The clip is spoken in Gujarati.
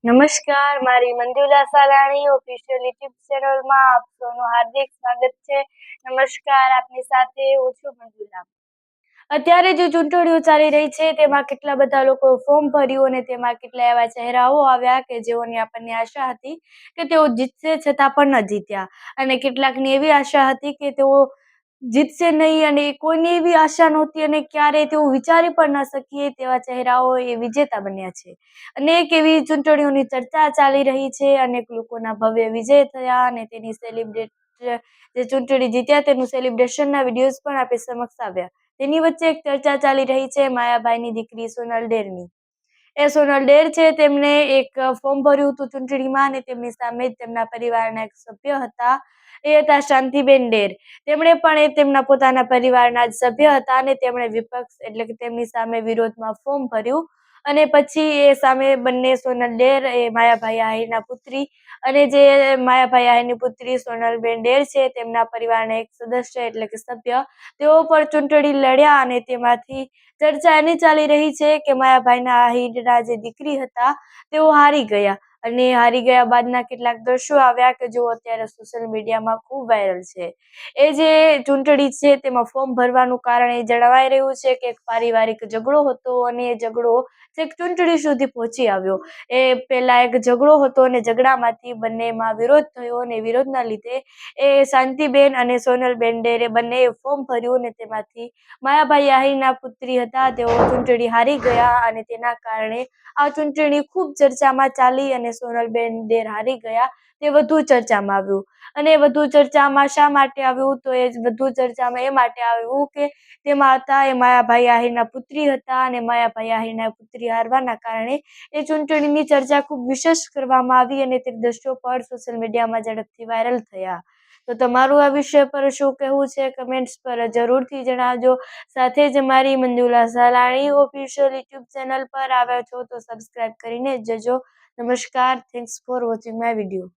નમસ્કાર, મારી મંજુલા સાલાણી ઓફિશિયલ યુટ્યુબ ચેનલમાં આપ સૌનું હાર્દિક સ્વાગત છે. નમસ્કાર, આપની સાથે હું છું મંજુલા. અત્યારે જે ચૂંટણીઓ ચાલી રહી છે તેમાં કેટલા બધા લોકો ફોર્મ ભર્યું અને તેમાં કેટલા એવા ચહેરાઓ આવ્યા કે જેઓની આપણને આશા હતી કે તેઓ જીતશે છતાં પણ ન જીત્યા, અને કેટલાકની એવી આશા હતી કે તેઓ જીતશે નહીં અને કોઈની એવી આશા નહોતી અને ક્યારેય તેઓ વિચારી પણ ન શકીએ તેવા ચહેરાઓ એ વિજેતા બન્યા છે. અનેક એવી ચૂંટણીઓની ચર્ચા ચાલી રહી છે, અનેક લોકોના ભવ્ય વિજય થયા અને તેની જે ચૂંટણી જીત્યા તેનું સેલિબ્રેશનના વિડીયોઝ પણ આપણી સમક્ષ આવ્યા. તેની વચ્ચે એક ચર્ચા ચાલી રહી છે માયાભાઈની દીકરી સોનલ ડેરની. એ સોનલ ડેર છે, તેમને એક ફોર્મ ભર્યું હતું ચૂંટણીમાં અને તેમની સામે જ તેમના પરિવારના એક સભ્ય હતા, એ હતા શાંતિબેન ડેર. તેમણે પણ એ તેમના પોતાના પરિવારના જ સભ્ય હતા અને તેમણે વિપક્ષ એટલે કે તેમની સામે વિરોધમાં ફોર્મ ભર્યું અને પછી એ સામે બંને સોનલ ડેર એ માયાભાઈ આહિરના પુત્રી અને જે માયાભાઈ આહિરની પુત્રી સોનલબેન ડેર છે તેમના પરિવારના એક સદસ્ય એટલે કે સભ્ય, તેઓ પણ ચૂંટણી લડ્યા અને તેમાંથી ચર્ચા એની ચાલી રહી છે કે માયાભાઈના આહિરના જે દીકરી હતા તેઓ હારી ગયા અને હારી ગયા બાદના કેટલાક દ્રશ્યો આવ્યા કે જેઓ અત્યારે સોશિયલ મીડિયામાં ખૂબ વાયરલ છે. એ જે ચૂંટણી છે તેમાં ફોર્મ ભરવાનું કારણ એ જણાવાઈ રહ્યું છે કે એક પારિવારિક ઝઘડો હતો અને એ ઝઘડો છેક ચૂંટણી સુધી પહોંચી આવ્યો. એ પહેલા એક ઝઘડો હતો અને ઝઘડામાંથી બંનેમાં વિરોધ થયો અને વિરોધના લીધે એ શાંતિબેન અને સોનલબેન ડેરે બંનેએ ફોર્મ ભર્યું અને તેમાંથી માયાભાઈ આહિરના પુત્રી હતા તેઓ ચૂંટણી હારી ગયા અને તેના કારણે આ ચૂંટણી ખૂબ ચર્ચામાં ચાલી અને સોનલબેન ડેર હારી ગયા તે વધુ ચર્ચામાં આવ્યું. અને વધુ ચર્ચામાં શા માટે આવ્યું તો એ વધુ ચર્ચામાં એ માટે આવ્યું કે તેમાં હતા એ માયાભાઈ આહિરના પુત્રી હતા અને માયાભાઈ આહિરના પુત્રી હારવાના કારણે એ ચૂંટણીની ચર્ચા ખૂબ વિશેષ કરવામાં આવી અને તે દ્રશ્યો પણ સોશિયલ મીડિયામાં ઝડપથી વાયરલ થયા. તો તમારું આ વિષય પર શું કહેવું છે કમેન્ટ્સ પર જરૂરથી જણાવજો. સાથે જ મારી Manjula Salani official YouTube channel પર આવ્યા છો તો સબસ્ક્રાઇબ કરીને જજો. નમસ્કાર, thanks for watching my video.